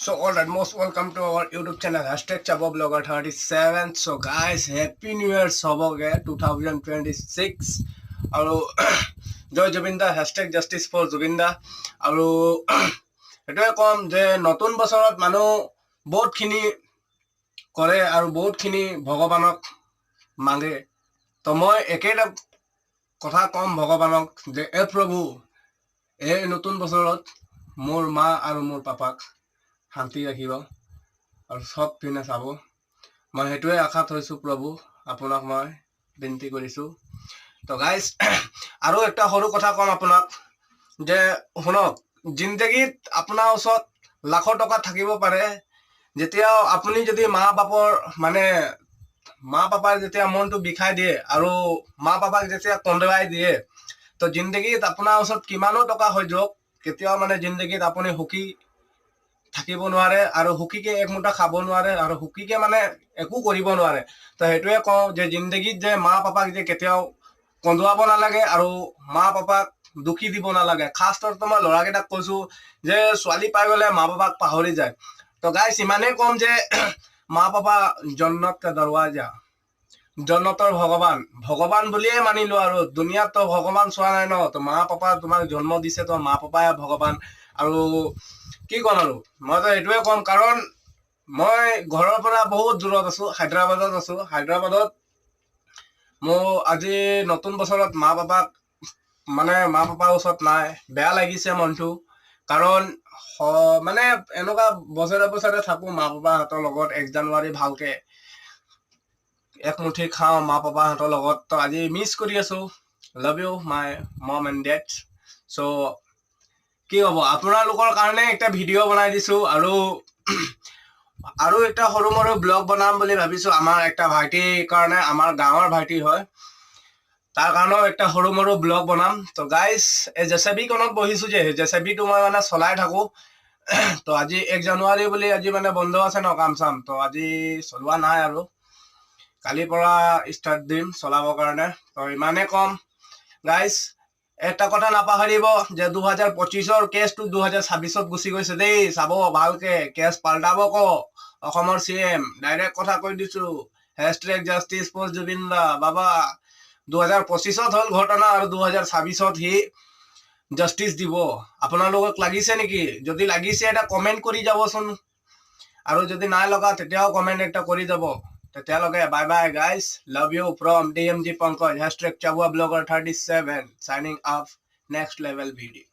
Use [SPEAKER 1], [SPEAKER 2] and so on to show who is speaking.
[SPEAKER 1] So alright, most welcome to our YouTube channel #ChaboBlogger37. So guys, Happy New Year সবকে 2026 আৰু জয় জুবিনদা #Justice for জুবিনদা আৰু এটাই কম যে নতুন বছৰত মানুহ বহুতখিনি কৰে আৰু বহুতখিনি ভগৱানক মাগে তো মই একেটা কথা কম ভগৱানক যে প্ৰভু এই নতুন বছৰত মোৰ মা আৰু মোৰ পাপাক শান্তি ৰাখিব আৰু সব পিনে চাব মই হেতুৱে আশা থৈছো প্ৰভু আপোনাক মই বিনতি কৰিছো তো গাইস আৰু একটা সৰু কথা কম আপোনাক যে শুনক জিন্দগীত আপোনাৰ ওচৰত লাখ টকা থাকিব পাৰে যেতিয়া আপুনি যদি মা পাপাৰ যেতিয়া মনটো বিখাই দিয়ে আৰু মা পাপাক যেতিয়া কন্দুৱাই দিয়ে তো জিন্দগীত আপোনাৰ ওচৰত কিমানো টকা হৈ যাওক কেতিয়াও মানে জিন্দগীত আপুনি সুখী থাকিব নোৱাৰে আৰু হুকিকে এক মুঠা খাব নোৱাৰে আৰু হুকিকে মানে একো কৰিব নোৱাৰে তো হেতুৱে কওঁ যে জিন্দগীত যে মা পাপাক যে কেতিয়াও কন্দুৱাব নালাগে আৰু মা পাপাক দুখী দিব নালাগে খাস তৰটো মই ল'ৰাকেইটাক কৈছো যে ছোৱালী পাই গলে মা পাপাক পাহৰি যায় তো গাইস ইমানে কম যে মা পাপা জন্নত কা দৰৱাজা জন্নতৰ ভগৱান বুলিয়ে মানিলো আৰু দুনিয়াত তো ভগৱান চোৱা নাই ন তো মা পাপা তোমাক জন্ম দিছে তো মা পাপাই ভগৱান আৰু কি কম আৰু মই তো এটোৱে কম কাৰণ মই ঘৰৰ পৰা বহুত দূৰত আছো হায়দৰাবাদত মোৰ আজি নতুন বছৰত মা পাপাৰ ওচৰত নাই বেয়া লাগিছে মনটো কাৰণ মানে এনেকুৱা বছৰে থাকো মা পাপাহঁতৰ লগত 1 জানুৱাৰী ভালকে এক মুঠি খাওঁ মা পাপাহঁতৰ লগত তো আজি মিছ কৰি আছো love you my mom and dad so কি হ'ব আপোনালোকৰ কাৰণে একটা ভিডিঅ' বনাই দিছো আৰু একটা সৰু মৰু ব্লগ বনাম বুলি ভাবিছো আমাৰ একটা ভাইটিৰ কাৰণে আমাৰ গাঁৱৰ ভাইটি হয় তাৰ কাৰণেও একটা সৰু মৰু ব্লগ বনাম তো গাইস এই জেচেবি কোনত বহিছো যে জেচেবিটো মই মানে চলাই থাকো তো আজি 1 জানুৱাৰী বুলি আজি মানে বন্ধ আছে ন কাম চাম তো আজি চলোৱা নাই আৰু কালিৰ পৰা ষ্টাৰ্ট দিম চলাবৰ কাৰণে তো ইমানে কম গাইস একটা কথা নাপাহৰিব যে 2025ৰ কেছটো 2026ত গুচি গৈছে দেই চাব ভালকে কেছ পাল্টাব ক অসমৰ সিএম ডাইৰেক্ট কথা কৈ দিছো #Justice for জুবিনদা বাবা 2025ত হল ঘটনা আৰু 2026ত হি জাস্টিস দিব আপোনালোকক লাগিছে নেকি যদি লাগিছে এটা কমেন্ট কৰি যাবচোন আৰু যদি নাই লগা তেতিয়াও কমেন্ট একটা কৰি যাব তেতিয়ালৈকে bye bye guys love you from DMG Pankaj #ChaboBlogger37 signing off next level video